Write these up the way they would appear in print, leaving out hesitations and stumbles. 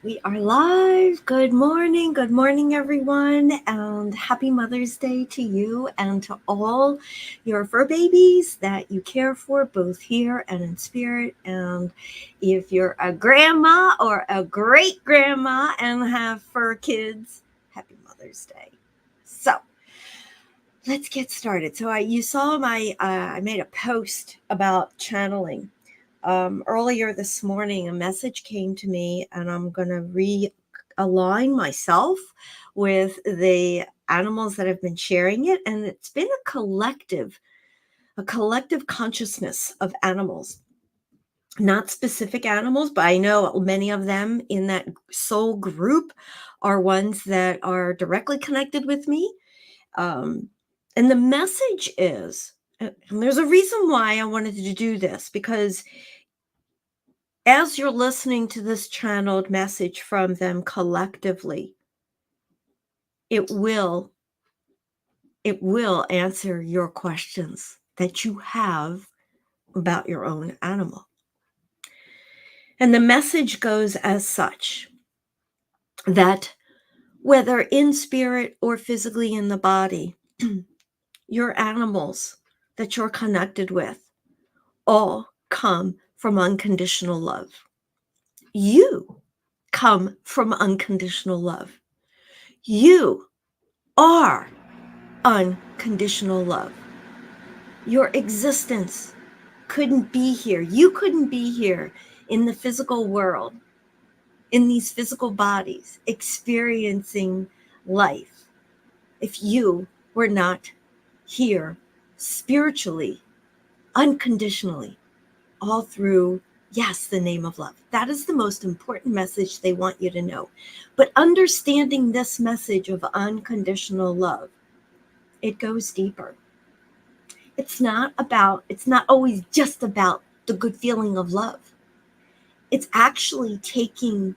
We are live. Good morning, everyone, and happy Mother's Day to you and to all your fur babies that you care for, both here and in spirit. And if you're a grandma or a great grandma and have fur kids, happy Mother's Day. So let's get started. So you saw I made a post about channeling. Earlier this morning, a message came to me, and I'm going to realign myself with the animals that have been sharing it. And it's been a collective consciousness of animals, not specific animals, but I know many of them in that soul group are ones that are directly connected with me. And the message is, and there's a reason why I wanted to do this, because as you're listening to this channeled message from them collectively, it will answer your questions that you have about your own animal. And the message goes as such, that whether in spirit or physically in the body, your animals that you're connected with all come from unconditional love. You come from unconditional love. You are unconditional love. Your existence couldn't be here. You couldn't be here in the physical world, in these physical bodies, experiencing life, if you were not here spiritually, unconditionally, all through, yes, the name of love. That is the most important message they want you to know. But understanding this message of unconditional love, it goes deeper. It's not always just about the good feeling of love. It's actually taking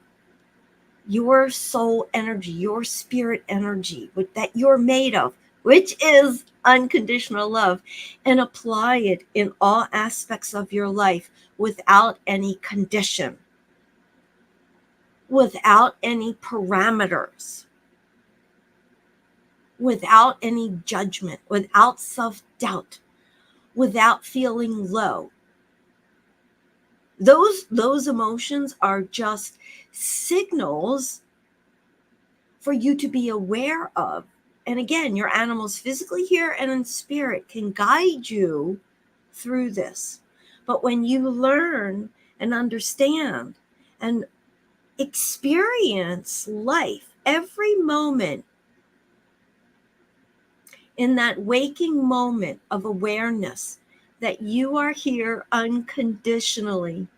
your soul energy, your spirit energy that you're made of, which is unconditional love, and apply it in all aspects of your life without any condition, without any parameters, without any judgment, without self-doubt, without feeling low. Those emotions are just signals for you to be aware of. And again, your animals physically here and in spirit can guide you through this. But when you learn and understand and experience life every moment in that waking moment of awareness that you are here unconditionally,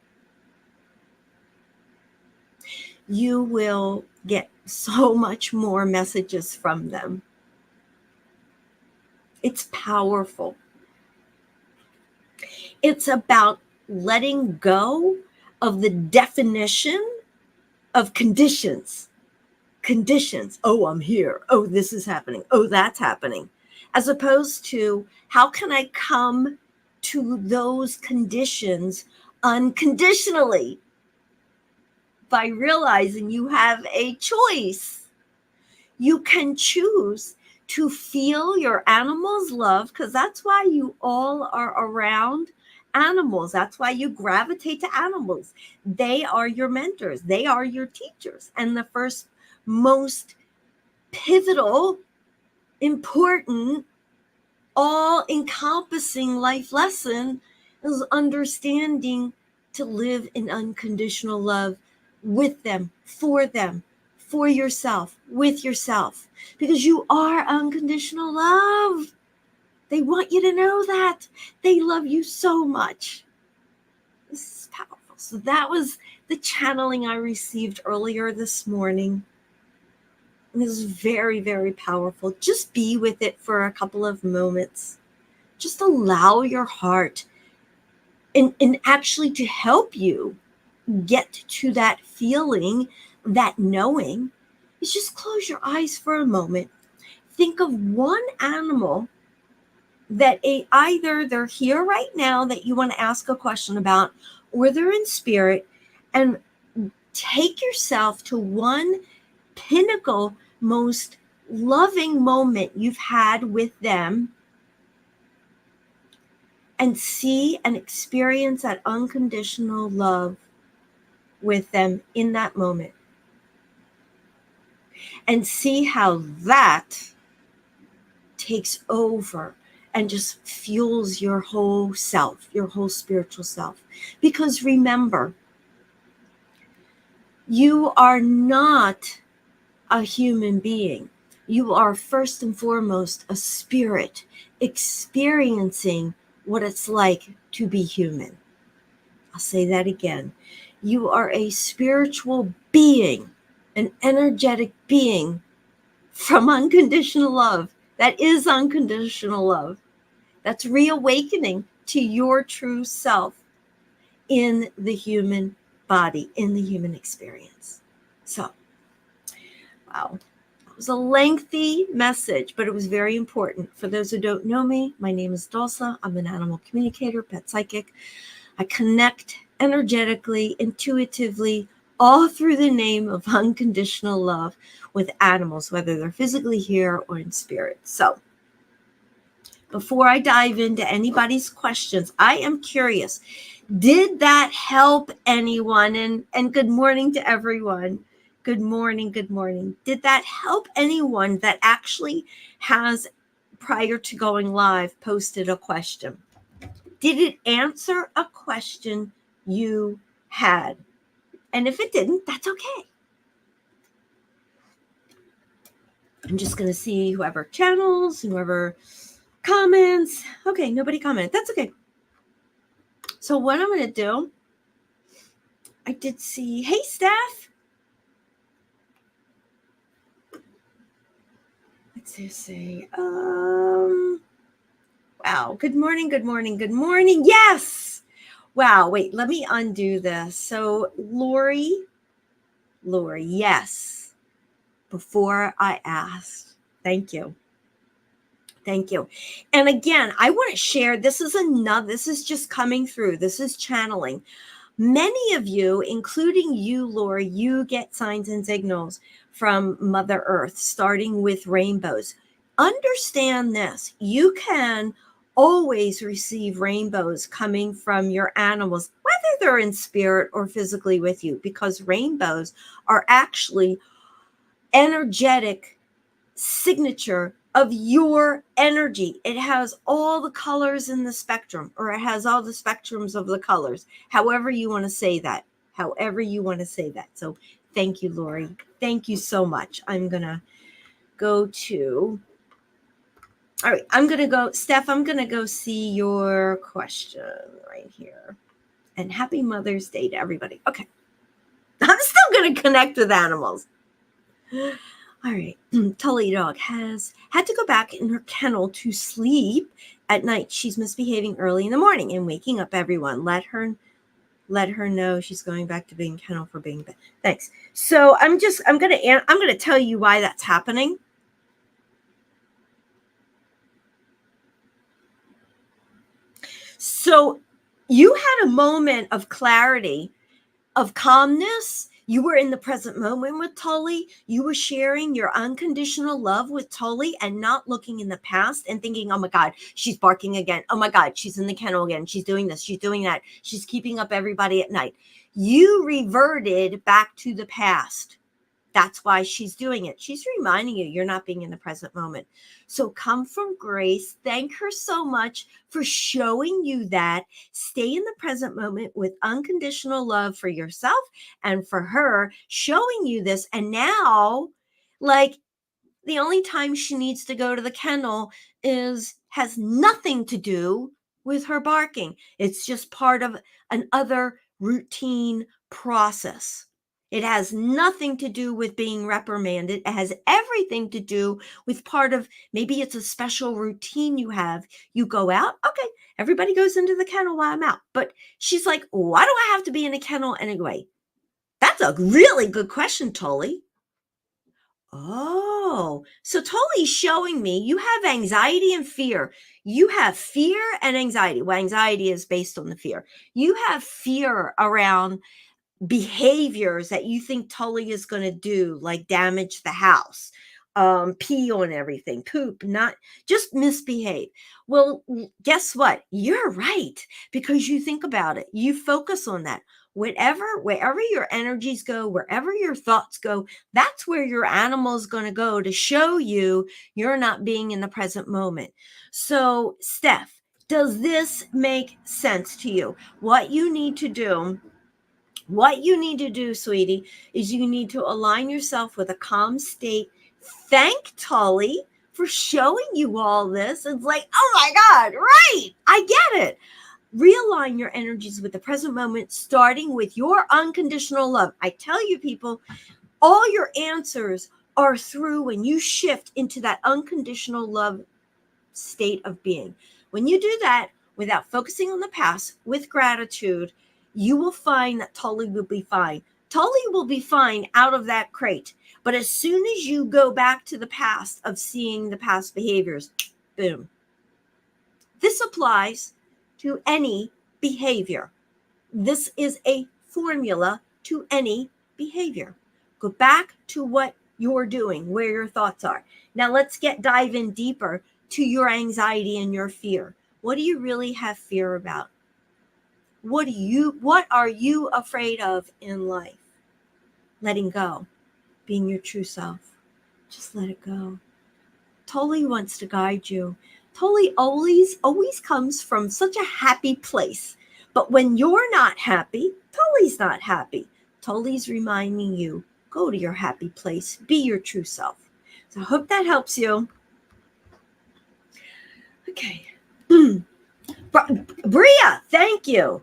you will get so much more messages from them. It's powerful. It's about letting go of the definition of conditions. Conditions. Oh, I'm here. Oh, this is happening. Oh, that's happening. As opposed to, how can I come to those conditions unconditionally? By realizing you have a choice. You can choose to feel your animals' love, because that's why you all are around animals. That's why you gravitate to animals. They are your mentors. They are your teachers. And the first most pivotal, important, all-encompassing life lesson is understanding to live in unconditional love with them, for yourself, with yourself, because you are unconditional love. They want you to know that. They love you so much. This is powerful. So that was the channeling I received earlier this morning. And it is very, very powerful. Just be with it for a couple of moments. Just allow your heart and actually to help you get to that feeling, that knowing, is just close your eyes for a moment. Think of one animal that either they're here right now that you want to ask a question about, or they're in spirit, and take yourself to one pinnacle, most loving moment you've had with them and see and experience that unconditional love with them in that moment. And see how that takes over and just fuels your whole self, your whole spiritual self. Because remember, you are not a human being. You are first and foremost a spirit experiencing what it's like to be human. I'll say that again. You are a spiritual being, an energetic being from unconditional love. That is unconditional love. That's reawakening to your true self in the human body, in the human experience. So, wow. It was a lengthy message, but it was very important. For those who don't know me, my name is Dulsa. I'm an animal communicator, pet psychic. I connect energetically, intuitively, all through the name of unconditional love with animals, whether they're physically here or in spirit. So, before I dive into anybody's questions, I am curious, did that help anyone? And good morning to everyone. Good morning, good morning. Did that help anyone that actually has, prior to going live, posted a question? Did it answer a question you had? And if it didn't, that's okay. I'm just going to see whoever channels, whoever comments. Okay, nobody commented. That's okay. So what I'm going to do, I did see, hey, Steph. Let's just say, wow, good morning, good morning, good morning. Yes. Wow, wait, let me undo this. So Lori, yes. Before I asked, thank you. Thank you. And again, I want to share, this is just coming through. This is channeling. Many of you, including you, Lori, you get signs and signals from Mother Earth, starting with rainbows. Understand this. You can always receive rainbows coming from your animals, whether they're in spirit or physically with you, because rainbows are actually energetic signature of your energy. It has all the colors in the spectrum, or it has all the spectrums of the colors, however you want to say that. So thank you, Lori. Thank you so much. I'm going to go to, all right, Steph, I'm going to go see your question right here. And happy Mother's Day to everybody. Okay. I'm still going to connect with animals. All right. Tully dog has had to go back in her kennel to sleep at night. She's misbehaving early in the morning and waking up everyone. Let her know she's going back to being kennel for being bad. Thanks. So I'm going to tell you why that's happening. So you had a moment of clarity, of calmness. You were in the present moment with Tully. You were sharing your unconditional love with Tully and not looking in the past and thinking, oh my God, she's barking again. Oh my God, she's in the kennel again. She's doing this. She's doing that. She's keeping up everybody at night. You reverted back to the past. That's why she's doing it. She's reminding you you're not being in the present moment. So come from grace. Thank her so much for showing you that. Stay in the present moment with unconditional love for yourself and for her, showing you this. And now, like, the only time she needs to go to the kennel has nothing to do with her barking. It's just part of another routine process. It has nothing to do with being reprimanded. It has everything to do with part of, maybe it's a special routine you have. You go out, okay, everybody goes into the kennel while I'm out. But she's like, why do I have to be in a kennel anyway? That's a really good question, Tully. Oh, so Tully's showing me you have anxiety and fear. You have fear and anxiety. Well, anxiety is based on the fear. You have fear around behaviors that you think Tully is going to do, like damage the house, pee on everything, poop, not just misbehave. Well, guess what? You're right, because you think about it, you focus on that. Wherever your energies go, wherever your thoughts go, that's where your animal is going to go to show you you're not being in the present moment. So, Steph, does this make sense to you? What you need to do, sweetie, is you need to align yourself with a calm state. Thank Tully for showing you all this. It's like, oh my God, right. I get it. Realign your energies with the present moment, starting with your unconditional love. I tell you, people, all your answers are through when you shift into that unconditional love state of being. When you do that without focusing on the past with gratitude, you will find that Tully will be fine. Tully will be fine out of that crate. But as soon as you go back to the past of seeing the past behaviors, boom. This applies to any behavior. This is a formula to any behavior. Go back to what you're doing, where your thoughts are. Now let's dive in deeper to your anxiety and your fear. What do you really have fear about? What are you afraid of in life? Letting go, being your true self. Just let it go. Tully wants to guide you. Tully always comes from such a happy place. But when you're not happy, Tully's not happy. Tully's reminding you, go to your happy place, be your true self. So I hope that helps you. Okay. Bria, thank you.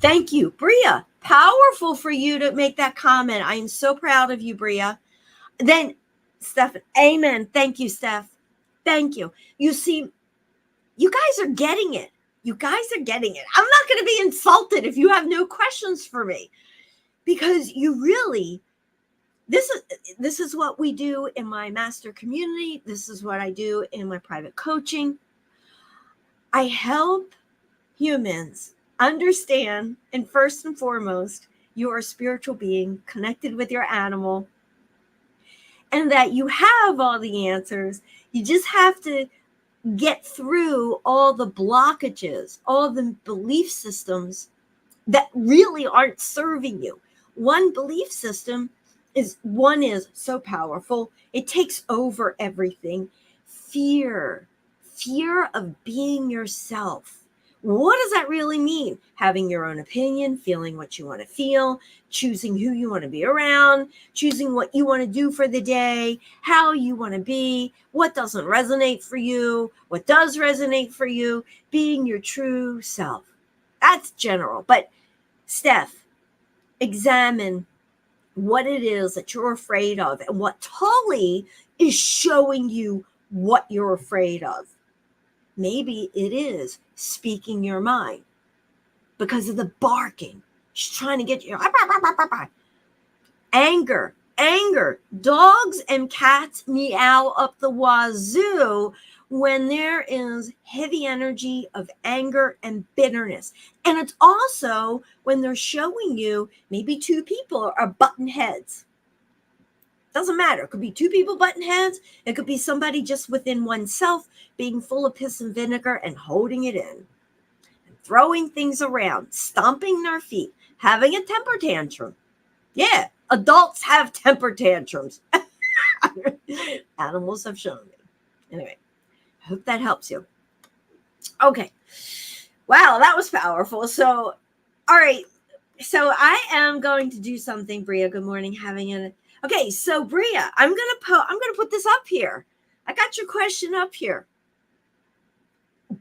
Thank you, Bria. Powerful for you to make that comment. I am so proud of you, Bria. Then, Steph, amen. Thank you, Steph. Thank you. You see, you guys are getting it. You guys are getting it. I'm not going to be insulted if you have no questions for me, because you really, this is what we do in my master community. This is what I do in my private coaching. I help humans understand, and first and foremost, you are a spiritual being connected with your animal, and that you have all the answers. You just have to get through all the blockages, all the belief systems that really aren't serving you. One belief system is so powerful. It takes over everything. Fear of being yourself. What does that really mean? Having your own opinion, feeling what you want to feel, choosing who you want to be around, choosing what you want to do for the day, how you want to be, what doesn't resonate for you, what does resonate for you, being your true self. That's general. But Steph, examine what it is that you're afraid of and what Tully is showing you what you're afraid of. Maybe it is speaking your mind because of the barking. She's trying to get you. Anger. Dogs and cats meow up the wazoo when there is heavy energy of anger and bitterness. And it's also when they're showing you maybe two people are butting heads. Doesn't matter. It could be two people butting heads. It could be somebody just within oneself being full of piss and vinegar and holding it in, and throwing things around, stomping their feet, having a temper tantrum. Yeah, adults have temper tantrums. Animals have shown me. Anyway, I hope that helps you. Okay. Wow, that was powerful. So, all right. So I am going to do something, Bria. Good morning. Okay, so Bria, I'm gonna put this up here. I got your question up here.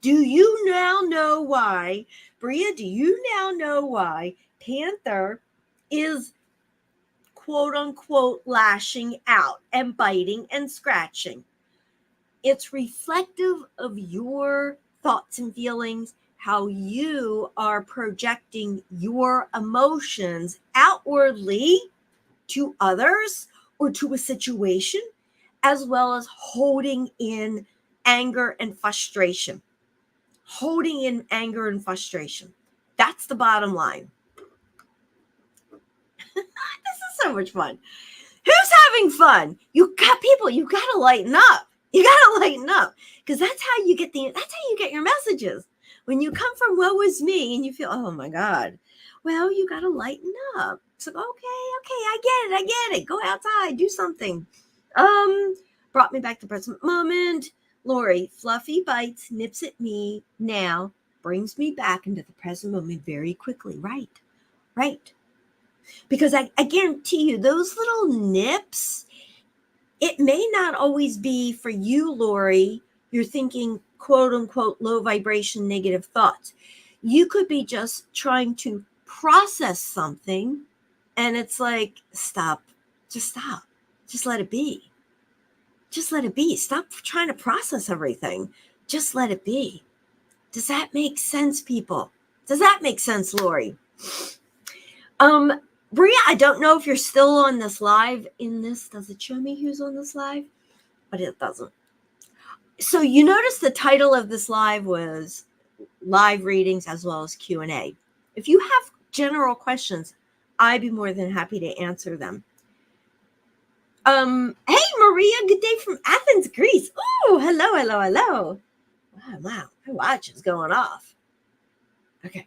Do you now know why, Bria? Do you now know why Panther is quote unquote lashing out and biting and scratching? It's reflective of your thoughts and feelings, how you are projecting your emotions outwardly to others or to a situation, as well as holding in anger and frustration. That's That's the bottom line. This is so much fun. Who's having fun? You got people, you got to lighten up. You got to lighten up, because that's how you get your messages. When you come from woe is me and you feel, oh my God, well, you got to lighten up. So, okay, I get it. Go outside, do something. Brought me back to present moment. Lori, fluffy bites, nips at me now, brings me back into the present moment very quickly. Right. Because I guarantee you, those little nips, it may not always be for you, Lori. You're thinking, quote unquote, low vibration, negative thoughts. You could be just trying to process something, and it's like, stop. Just let it be. Stop trying to process everything. Just let it be. Does that make sense, people? Does that make sense, Lori? Bria, I don't know if you're still on this live does it show me who's on this live? But it doesn't. So you notice the title of this live was live readings as well as Q&A. If you have general questions, I'd be more than happy to answer them. Hey, Maria, good day from Athens, Greece. Oh, hello. Wow, my watch is going off. Okay.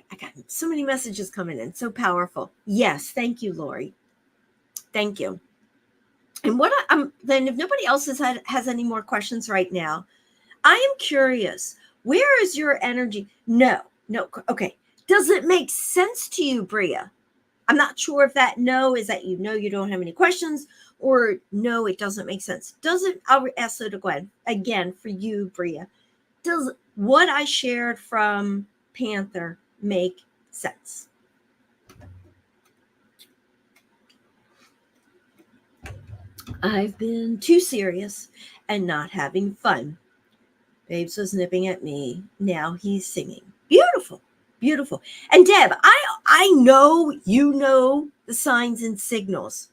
I got so many messages coming in, so powerful. Yes, thank you, Lori. Thank you. And then if nobody else has any more questions right now, I am curious, where is your energy? No. Okay. Does it make sense to you, Bria? I'm not sure if that no is that you don't have any questions, or no, it doesn't make sense. I'll ask it again for you, Bria. Does what I shared from Panther make sense? I've been too serious and not having fun. Babes was nipping at me. Now he's singing. Beautiful. And Deb, I know you know the signs and signals.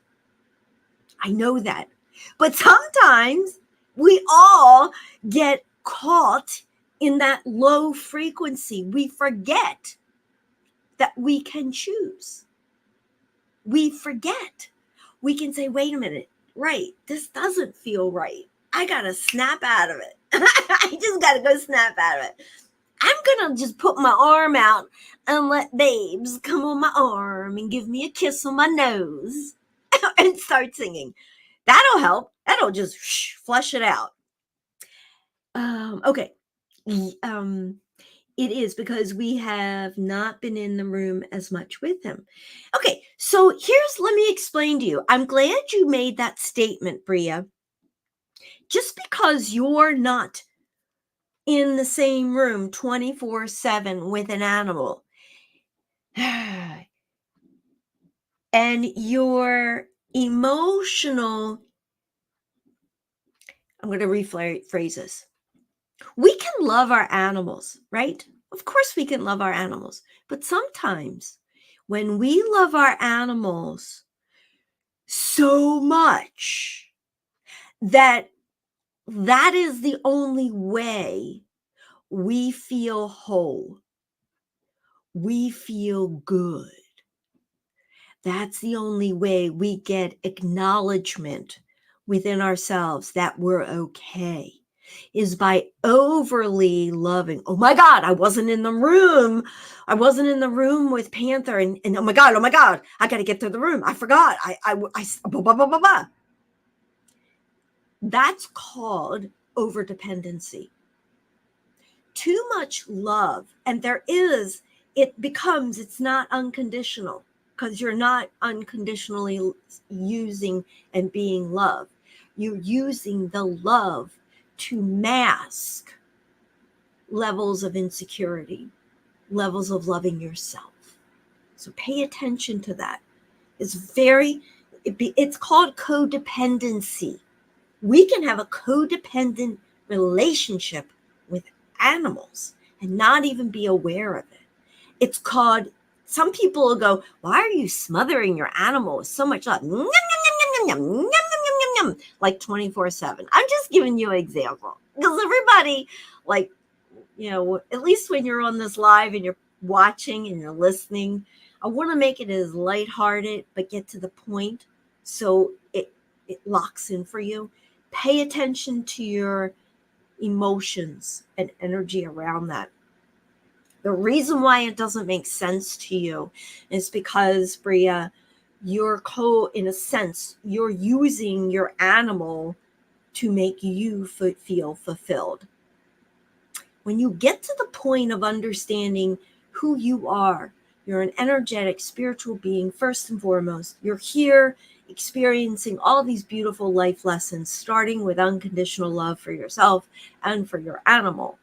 I know that. But sometimes we all get caught in that low frequency. We forget that we can choose. We forget. We can say, wait a minute, right, this doesn't feel right. I got to snap out of it. I just got to go snap out of it. I'm going to just put my arm out and let Babes come on my arm and give me a kiss on my nose and start singing. That'll help. That'll just flush it out. Okay. It is because we have not been in the room as much with him. Okay, so let me explain to you. I'm glad you made that statement, Bria. Just because you're not in the same room 24/7 with an animal, and your emotional, I'm going to rephrase this. We can love our animals, right? Of course we can love our animals. But sometimes when we love our animals so much that is the only way we feel whole, we feel good. That's the only way we get acknowledgement within ourselves that we're okay, is by overly loving. Oh my God, I wasn't in the room. I wasn't in the room with Panther, and oh my God, I got to get to the room. I forgot. Blah, blah, blah, blah, blah. That's called overdependency. Too much love, and it's not unconditional, because you're not unconditionally using and being loved. You're using the love to mask levels of insecurity, levels of loving yourself. So pay attention to that. It's called codependency. We can have a codependent relationship with animals and not even be aware of it. It's called, some people will go, why are you smothering your animal with so much love? Yum, yum, yum, yum, yum, yum, yum, yum, like 24/7. I'm just giving you an example, because everybody, at least when you're on this live and you're watching and you're listening, I want to make it as lighthearted, but get to the point so it locks in for you. Pay attention to your emotions and energy around that. The reason why it doesn't make sense to you is because, Bria, in a sense, you're using your animal to make you feel fulfilled. When you get to the point of understanding who you are, you're an energetic, spiritual being, first and foremost. You're here experiencing all these beautiful life lessons, starting with unconditional love for yourself and for your animal.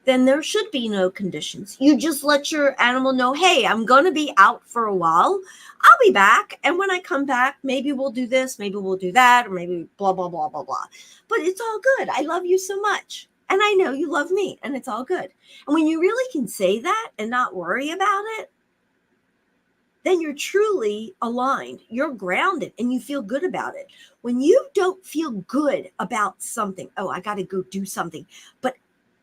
Then there should be no conditions. You just let your animal know, hey, I'm going to be out for a while. I'll be back. And when I come back, maybe we'll do this, maybe we'll do that, or maybe blah, blah, blah, blah, blah. But it's all good. I love you so much. And I know you love me, and it's all good. And when you really can say that and not worry about it, then you're truly aligned. You're grounded and you feel good about it. When you don't feel good about something, oh, I got to go do something, but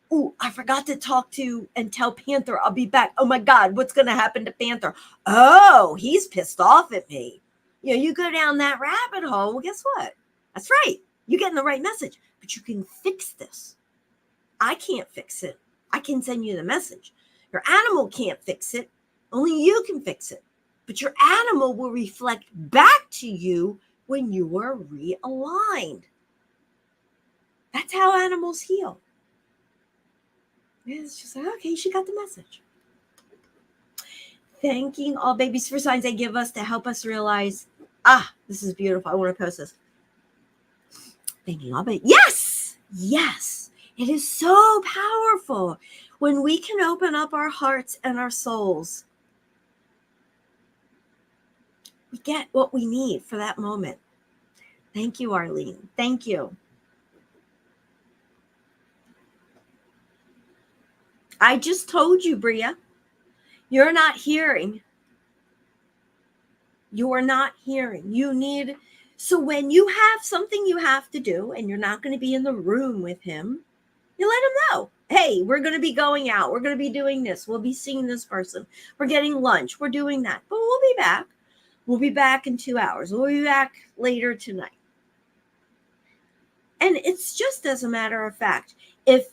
oh, I forgot to talk to and tell Panther I'll be back. Oh my God, what's going to happen to Panther? Oh, he's pissed off at me. You go down that rabbit hole. Well, guess what? That's right. You're getting the right message, but you can fix this. I can't fix it. I can send you the message. Your animal can't fix it. Only you can fix it. But your animal will reflect back to you when you are realigned. That's how animals heal. It's just like, okay, she got the message. Thanking all babies for signs they give us to help us realize, this is beautiful. I want to post this. Thanking all babies. Yes. It is so powerful when we can open up our hearts and our souls. We get what we need for that moment. Thank you, Arlene. Thank you. I just told you, Bria, you're not hearing. You're not hearing. So when you have something you have to do and you're not going to be in the room with him, you let him know. Hey, we're going to be going out. We're going to be doing this. We'll be seeing this person. We're getting lunch. We're doing that. But we'll be back. We'll be back in 2 hours. We'll be back later tonight. And it's just as a matter of fact, if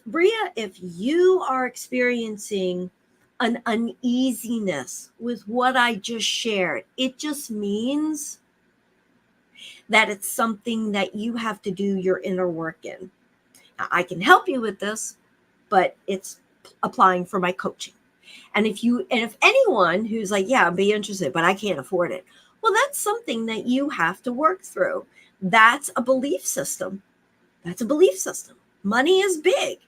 you are experiencing an uneasiness with what I just shared, it just means that it's something that you have to do your inner work in. Now, I can help you with this, but it's applying for my coaching. And if anyone who's like, yeah, I'd be interested, but I can't afford it. Well, that's something that you have to work through. That's a belief system. Money is big.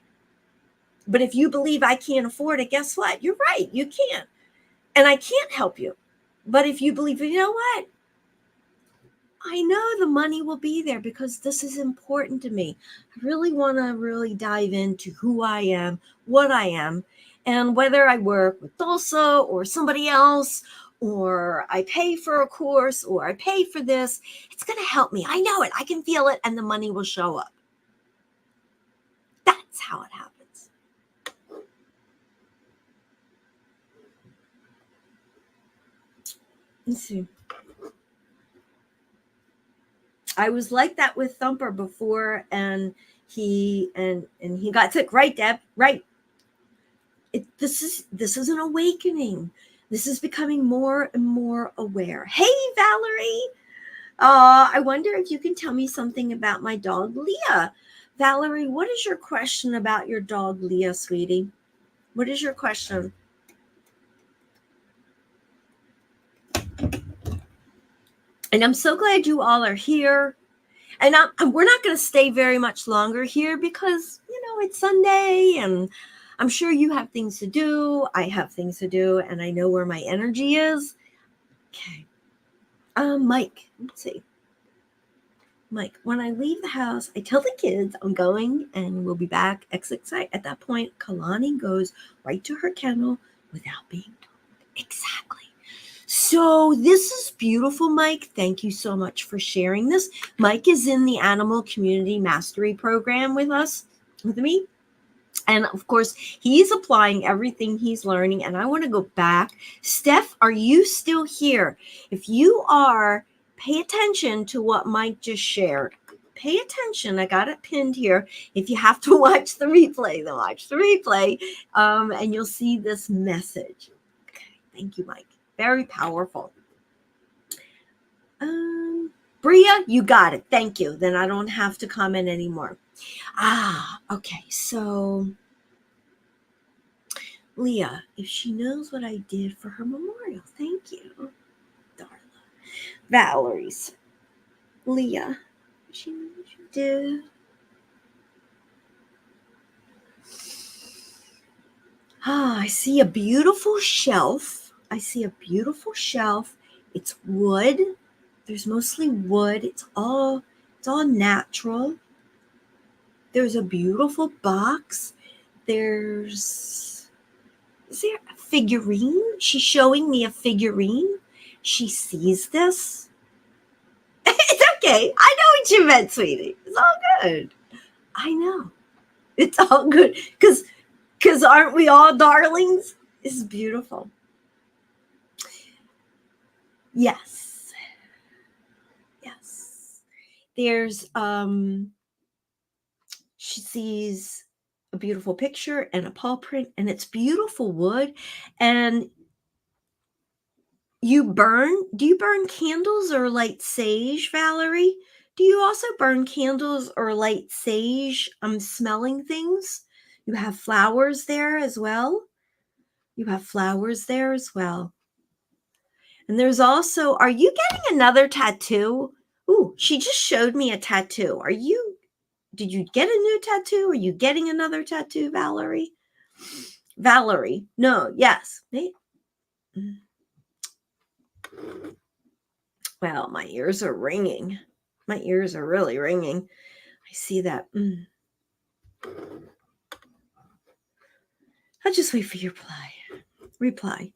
But if you believe I can't afford it, guess what? You're right. You can't. And I can't help you. But if you believe, you know what? I know the money will be there because this is important to me. I really want to really dive into who I am, what I am, and whether I work with Dulsa or somebody else, or I pay for a course, or I pay for this, it's going to help me. I know it. I can feel it, and the money will show up. That's how it happens. Let's see. I was like that with Thumper before, and he got sick. Right, Deb? Right. This is an awakening. This is becoming more and more aware. Hey, Valerie. I wonder if you can tell me something about my dog, Leah. Valerie, what is your question about your dog, Leah, sweetie? What is your question? And I'm so glad you all are here. And we're not going to stay very much longer here because, it's Sunday and I'm sure you have things to do. I have things to do and I know where my energy is. Okay. Mike, let's see. Mike, when I leave the house, I tell the kids I'm going and we'll be back XXI. At that point, Kalani goes right to her kennel without being told. Exactly. So this is beautiful, Mike. Thank you so much for sharing this. Mike is in the Animal Community Mastery Program with me. And of course, he's applying everything he's learning. And I want to go back. Steph, are you still here? If you are, pay attention to what Mike just shared. Pay attention. I got it pinned here. If you have to watch the replay, then watch the replay. And you'll see this message. Okay. Thank you, Mike. Very powerful. Bria, you got it. Thank you. Then I don't have to comment anymore. Okay. So, Leah, if she knows what I did for her memorial, thank you. Darla. Valerie's. Leah, if she knows what you did. I see a beautiful shelf. It's wood. There's mostly wood. It's all natural. There's a beautiful box. Is there a figurine? She's showing me a figurine. She sees this. It's okay. I know what you meant, sweetie. It's all good. I know. It's all good. Because aren't we all darlings? This is beautiful. Yes. There's she sees a beautiful picture and a paw print, and it's beautiful wood. And do you burn candles or light sage, Valerie? Do you also burn candles or light sage? I'm smelling things. You have flowers there as well. And there's also, are you getting another tattoo? Ooh, she just showed me a tattoo. Did you get a new tattoo? Are you getting another tattoo, Valerie? Valerie, no, yes. Well, my ears are ringing. My ears are really ringing. I see that. I'll just wait for your reply.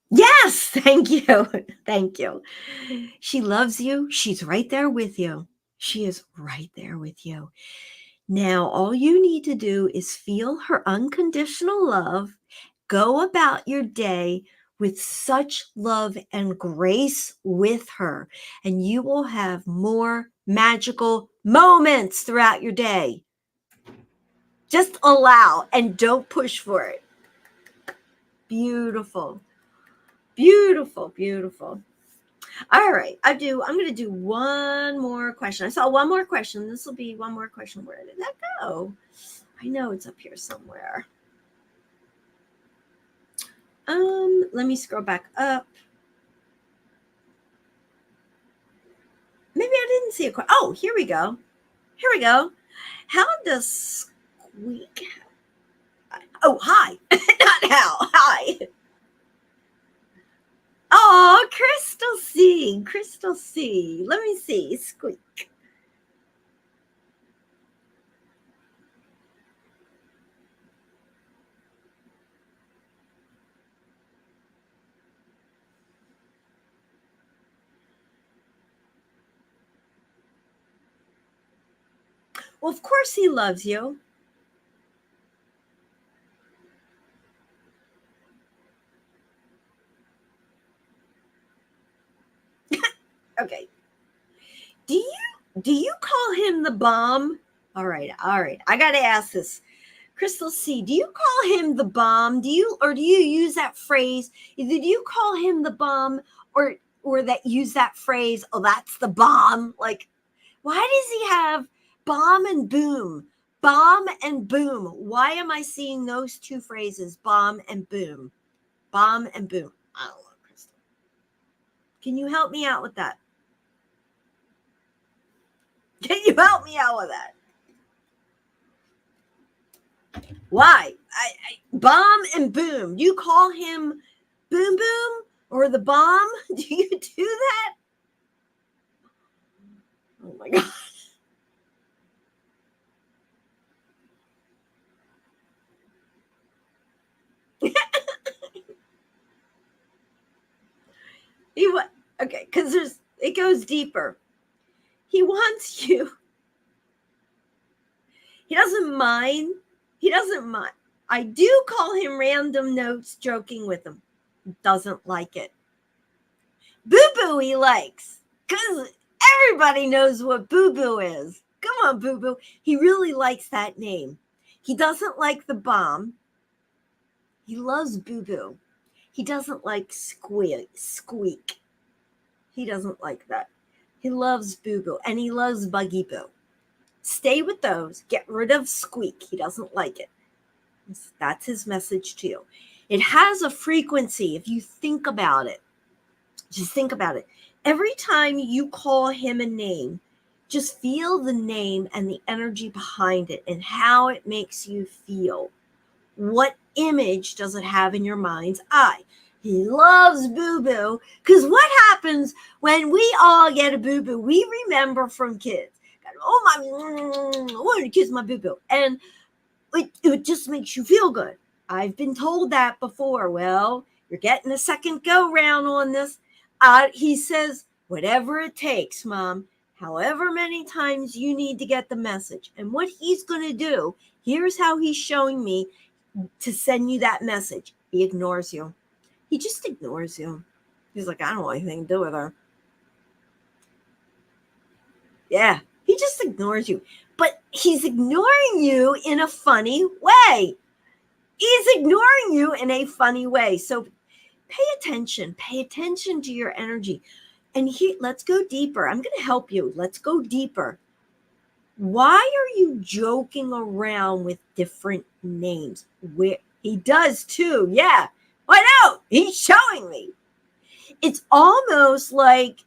Yes, thank you. Thank you. She loves you. She's right there with you. She is right there with you. Now, all you need to do is feel her unconditional love. Go about your day with such love and grace with her, and you will have more magical moments throughout your day. Just allow and don't push for it. Beautiful. Beautiful, beautiful. All right, I'm going to do one more question. I saw one more question. This will be one more question. Where did that go? I know it's up here somewhere. Let me scroll back up. Maybe I didn't see a question. Oh, here we go. How does squeak? Oh, hi. Not how. Hi. Oh, Crystal C. Let me see. Squeak. Well, of course he loves you. Okay. Do you call him the bomb? All right. I got to ask this. Crystal C, do you call him the bomb? Do you use that phrase? Did you call him the bomb or that use that phrase, oh, that's the bomb? Like, why does he have bomb and boom? Bomb and boom. Why am I seeing those two phrases, bomb and boom? Bomb and boom. I don't know, Crystal. Can you help me out with that? Can you help me out with that? Why? Bomb and boom. Do you call him boom boom or the bomb? Do you do that? Oh my God. Okay, because it goes deeper. He wants you. He doesn't mind He doesn't mind. I do call him random notes, joking with him. He doesn't like it. Boo Boo he likes, because everybody knows what Boo Boo is. Come on, Boo Boo. He really likes that name. He doesn't like the bomb. He loves Boo Boo. He doesn't like Squeak. He doesn't like that. He loves Boo Boo, and he loves Buggy Boo. Stay with those. Get rid of Squeak. He doesn't like it. That's his message to you. It has a frequency. If you think about it, just think about it. Every time you call him a name, just feel the name and the energy behind it and how it makes you feel. What image does it have in your mind's eye? He loves Boo Boo, because what happens when we all get a Boo Boo? We remember from kids. Oh, I want to kiss my Boo Boo. And it just makes you feel good. I've been told that before. Well, you're getting a second go round on this. He says, whatever it takes, Mom, however many times you need to get the message. And what he's going to do, here's how he's showing me to send you that message. He ignores you. He just ignores you. He's like, I don't want anything to do with her. Yeah, he just ignores you. But he's ignoring you in a funny way. He's ignoring you in a funny way. So pay attention. Pay attention to your energy. And let's go deeper. I'm going to help you. Let's go deeper. Why are you joking around with different names? He does too. Yeah. Why not? He's showing me. It's almost like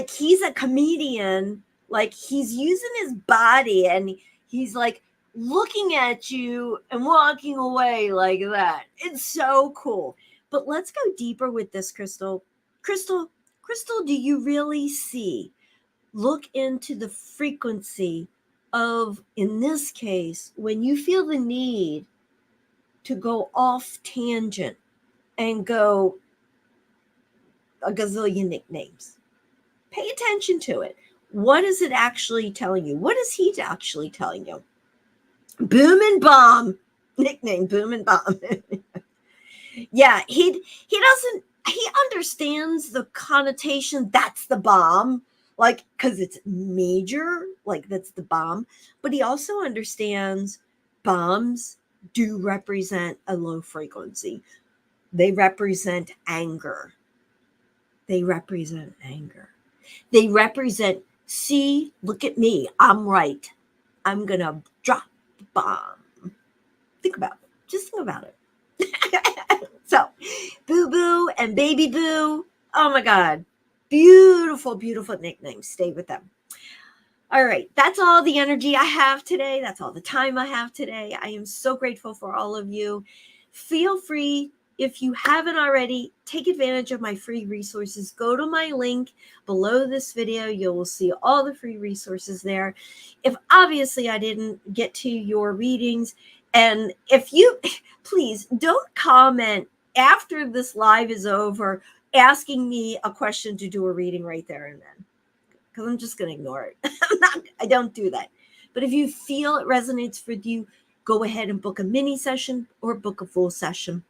he's a comedian, like he's using his body and he's like looking at you and walking away like that. It's so cool. But let's go deeper with this, Crystal. Crystal, do you really see? Look into the frequency of, in this case, when you feel the need to go off tangent and go a gazillion nicknames. Pay attention to it. What is it actually telling you? What is he actually telling you? Boom and Bomb. Nickname Boom and Bomb. Yeah, he understands the connotation. That's the bomb. Like, because it's major, like that's the bomb. But he also understands bombs do represent a low frequency. They represent anger. They represent, see, look at me. I'm right. I'm going to drop the bomb. Think about it. Just think about it. So, Boo Boo and Baby Boo. Oh my God. Beautiful, beautiful nicknames. Stay with them. All right. That's all the energy I have today. That's all the time I have today. I am so grateful for all of you. Feel free, if you haven't already, take advantage of my free resources. Go to my link below this video. You will see all the free resources there. If obviously I didn't get to your readings, and if you, please don't comment after this live is over asking me a question to do a reading right there and then, because I'm just going to ignore it. I don't do that. But if you feel it resonates with you, go ahead and book a mini session or book a full session.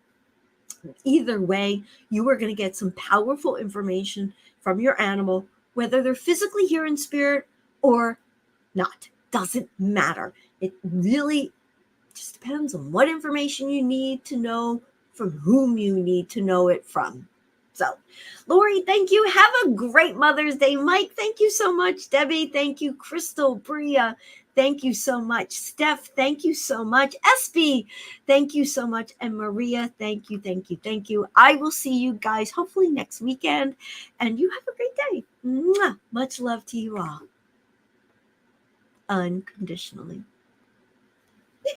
Either way, you are going to get some powerful information from your animal, whether they're physically here in spirit or not. Doesn't matter. It really just depends on what information you need to know, from whom you need to know it from. So, Lori, thank you. Have a great Mother's Day. Mike, thank you so much. Debbie, thank you. Crystal, Bria, thank you so much. Steph, thank you so much. SB, thank you so much. And Maria, thank you, thank you, thank you. I will see you guys hopefully next weekend. And you have a great day. Mwah. Much love to you all. Unconditionally.